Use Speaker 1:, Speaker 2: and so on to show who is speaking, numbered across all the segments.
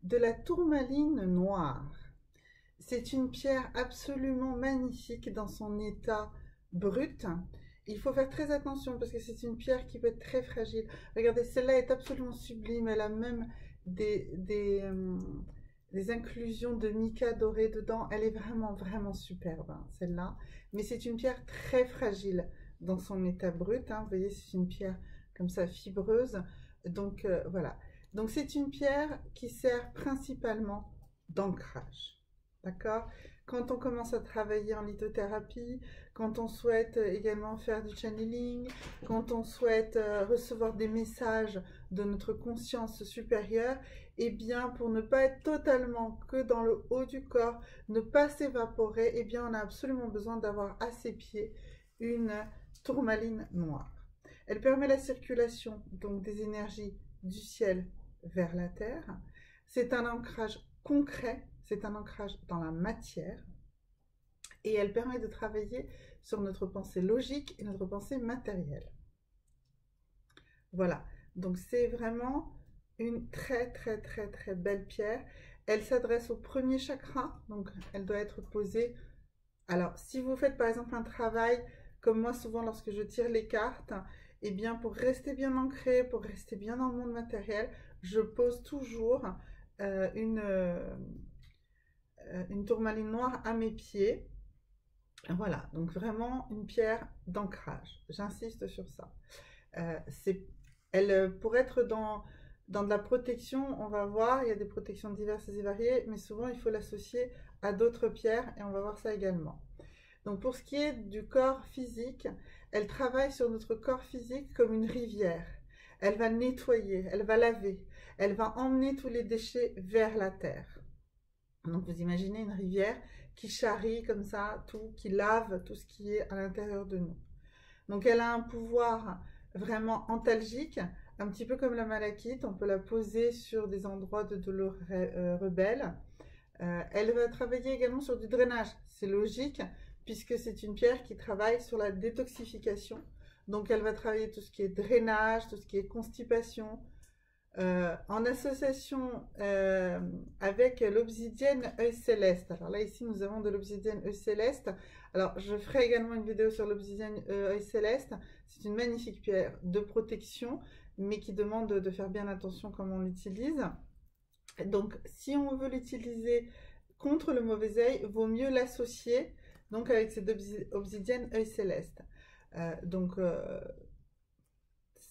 Speaker 1: de la tourmaline noire. C'est une pierre absolument magnifique dans son état brut. Il faut faire très attention parce que c'est une pierre qui peut être très fragile. Regardez, celle-là est absolument sublime. Elle a même des inclusions de mica doré dedans. Elle est vraiment, vraiment superbe, hein, celle-là. Mais c'est une pierre très fragile dans son état brut, hein. Vous voyez, c'est une pierre comme ça, fibreuse. Donc, voilà. Donc, c'est une pierre qui sert principalement d'ancrage. D'accord? Quand on commence à travailler en lithothérapie, quand on souhaite également faire du channeling, quand on souhaite recevoir des messages de notre conscience supérieure, eh bien, pour ne pas être totalement que dans le haut du corps, ne pas s'évaporer, eh bien, on a absolument besoin d'avoir à ses pieds une tourmaline noire. Elle permet la circulation donc des énergies du ciel vers la terre. C'est un ancrage concret, c'est un ancrage dans la matière et elle permet de travailler sur notre pensée logique et notre pensée matérielle. Voilà, donc c'est vraiment une très très très très belle pierre. Elle s'adresse au premier chakra, donc elle doit être posée. Alors, si vous faites par exemple un travail, comme moi souvent lorsque je tire les cartes, eh bien pour rester bien ancré, pour rester bien dans le monde matériel, je pose toujours euh, une, euh, une tourmaline noire à mes pieds. Voilà, donc vraiment une pierre d'ancrage. J'insiste sur ça. Pour être dans de la protection, on va voir, il y a des protections diverses et variées, mais souvent il faut l'associer à d'autres pierres et on va voir ça également. Donc pour ce qui est du corps physique, elle travaille sur notre corps physique comme une rivière. Elle va nettoyer, elle va laver, elle va emmener tous les déchets vers la terre. Donc vous imaginez une rivière qui charrie comme ça, tout, qui lave tout ce qui est à l'intérieur de nous. Donc elle a un pouvoir vraiment antalgique, un petit peu comme la malachite, on peut la poser sur des endroits de douleur rebelle. Elle va travailler également sur du drainage, c'est logique, puisque c'est une pierre qui travaille sur la détoxification. Donc elle va travailler tout ce qui est drainage, tout ce qui est constipation, en association avec l'obsidienne œil céleste. Alors là, ici, nous avons de l'obsidienne œil céleste. Alors, je ferai également une vidéo sur l'obsidienne œil céleste. C'est une magnifique pierre de protection, mais qui demande de faire bien attention comment on l'utilise. Donc, si on veut l'utiliser contre le mauvais œil, vaut mieux l'associer donc avec cette obsidienne œil céleste.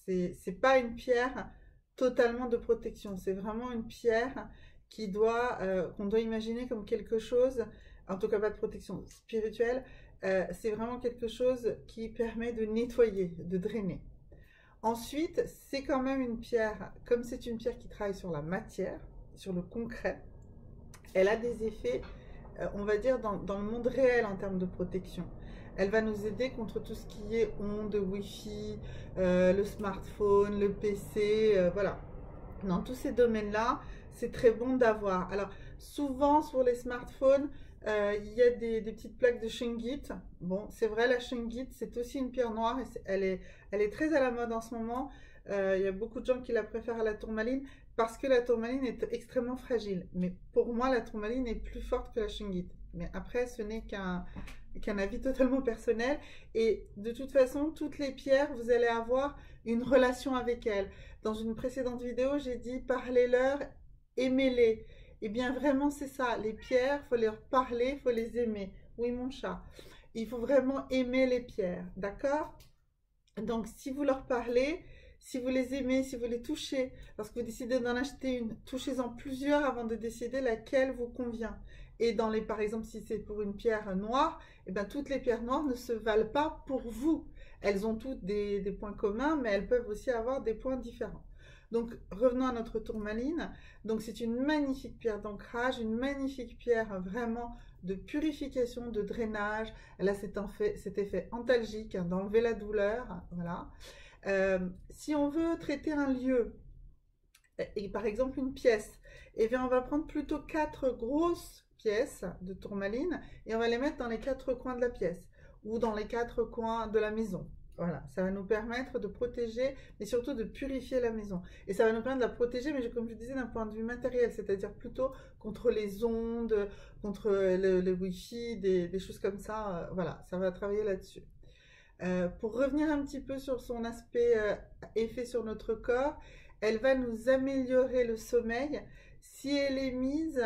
Speaker 1: C'est pas une pierre totalement de protection. C'est vraiment une pierre qu'on doit imaginer comme quelque chose, en tout cas pas de protection spirituelle, c'est vraiment quelque chose qui permet de nettoyer, de drainer. Ensuite, c'est quand même une pierre, comme c'est une pierre qui travaille sur la matière, sur le concret, elle a des effets, on va dire, dans le monde réel en termes de protection. Elle va nous aider contre tout ce qui est ondes, Wi-Fi, le smartphone, le PC, voilà. Dans tous ces domaines-là, c'est très bon d'avoir. Alors, souvent sur les smartphones, il y a des petites plaques de shungite. Bon, c'est vrai, la shungite, c'est aussi une pierre noire et elle est très à la mode en ce moment. Il y a beaucoup de gens qui la préfèrent à la tourmaline parce que la tourmaline est extrêmement fragile. Mais pour moi, la tourmaline est plus forte que la shungite. Mais après, ce n'est qu'un avis totalement personnel. Et de toute façon, toutes les pierres, vous allez avoir une relation avec elles. Dans une précédente vidéo, j'ai dit parlez-leur, aimez-les. Et bien vraiment, c'est ça. Les pierres, il faut leur parler, il faut les aimer. Oui, mon chat. Il faut vraiment aimer les pierres. D'accord? Donc, si vous leur parlez, si vous les aimez, si vous les touchez, lorsque vous décidez d'en acheter une, touchez-en plusieurs avant de décider laquelle vous convient. Et par exemple, si c'est pour une pierre noire, eh bien, toutes les pierres noires ne se valent pas pour vous. Elles ont toutes des points communs, mais elles peuvent aussi avoir des points différents. Donc, revenons à notre tourmaline. Donc, c'est une magnifique pierre d'ancrage, une magnifique pierre vraiment de purification, de drainage. Elle a cet effet antalgique, hein, d'enlever la douleur. Voilà. Si on veut traiter un lieu, et par exemple une pièce, eh bien, on va prendre plutôt 4 grosses pièces de tourmaline et on va les mettre dans les 4 coins de la pièce ou dans les 4 coins de la maison. Voilà, ça va nous permettre de protéger, mais surtout de purifier la maison. Et ça va nous permettre de la protéger, mais comme je disais, d'un point de vue matériel, c'est-à-dire plutôt contre les ondes, contre le Wi-Fi, des choses comme ça. Voilà, ça va travailler là-dessus. Pour revenir un petit peu sur son aspect effet sur notre corps, elle va nous améliorer le sommeil si elle est mise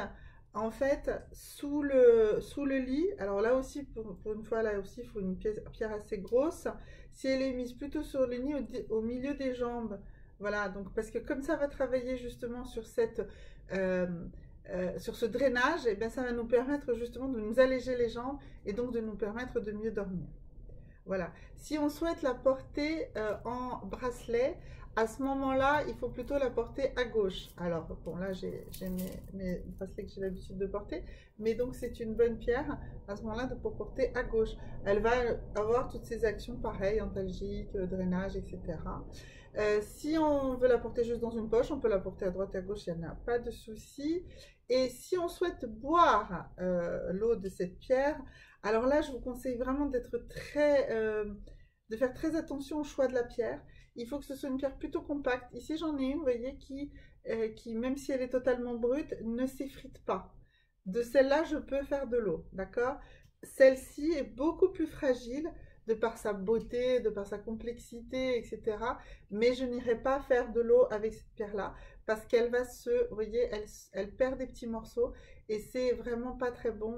Speaker 1: en fait sous le lit. Alors là aussi, pour une fois, là aussi, il faut une pierre assez grosse. Si elle est mise plutôt sur le lit au milieu des jambes, voilà, donc parce que comme ça va travailler justement sur euh, sur ce drainage, et bien ça va nous permettre justement de nous alléger les jambes et donc de nous permettre de mieux dormir. Voilà. Si on souhaite la porter en bracelet, à ce moment-là, il faut plutôt la porter à gauche. Alors, bon, là, j'ai mes bracelets que j'ai l'habitude de porter, mais donc c'est une bonne pierre à ce moment-là pour porter à gauche. Elle va avoir toutes ces actions pareilles, antalgiques, drainage, etc. Si on veut la porter juste dans une poche, on peut la porter à droite et à gauche, il n'y en a pas de souci. Et si on souhaite boire l'eau de cette pierre, alors là, je vous conseille vraiment de faire très attention au choix de la pierre. Il faut que ce soit une pierre plutôt compacte. Ici, j'en ai une, vous voyez, qui, même si elle est totalement brute, ne s'effrite pas. De celle-là, je peux faire de l'eau, d'accord? Celle-ci est beaucoup plus fragile de par sa beauté, de par sa complexité, etc. Mais je n'irai pas faire de l'eau avec cette pierre-là parce qu'elle va vous voyez, elle perd des petits morceaux et c'est vraiment pas très bon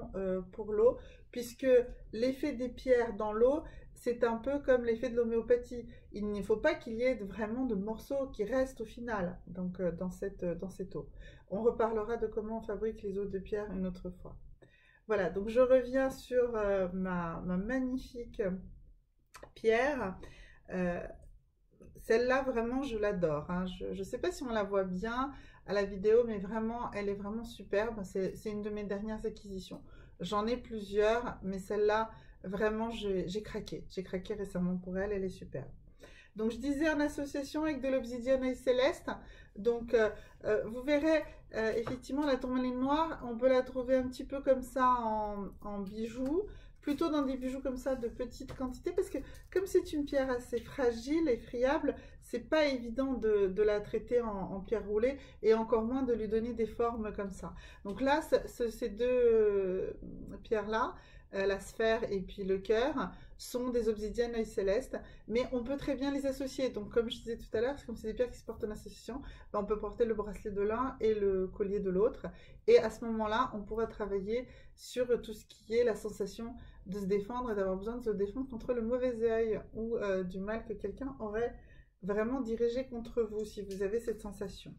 Speaker 1: pour l'eau puisque l'effet des pierres dans l'eau, c'est un peu comme l'effet de l'homéopathie. Il ne faut pas qu'il y ait vraiment de morceaux qui restent au final donc, dans cette eau. On reparlera de comment on fabrique les eaux de pierre une autre fois. Voilà, donc je reviens sur ma magnifique pierre. Euh, Celle-là, vraiment, je l'adore. Hein. Je ne sais pas si on la voit bien à la vidéo, mais vraiment, elle est vraiment superbe. C'est une de mes dernières acquisitions. J'en ai plusieurs, mais celle-là, vraiment, j'ai craqué. J'ai craqué récemment pour elle, elle est superbe. Donc, je disais en association avec de l'obsidienne et céleste. Donc, vous verrez, effectivement, la tourmaline noire, on peut la trouver un petit peu comme ça en bijoux. Plutôt dans des bijoux comme ça de petite quantité. Parce que comme c'est une pierre assez fragile et friable, c'est pas évident de la traiter en pierre roulée. Et encore moins de lui donner des formes comme ça. Donc là, ces deux pierres-là, la sphère et puis le cœur, sont des obsidiennes œil céleste, mais on peut très bien les associer. Donc, comme je disais tout à l'heure, comme c'est des pierres qui se portent en association, ben, on peut porter le bracelet de l'un et le collier de l'autre. Et à ce moment-là, on pourra travailler sur tout ce qui est la sensation de se défendre et d'avoir besoin de se défendre contre le mauvais œil ou du mal que quelqu'un aurait vraiment dirigé contre vous, si vous avez cette sensation.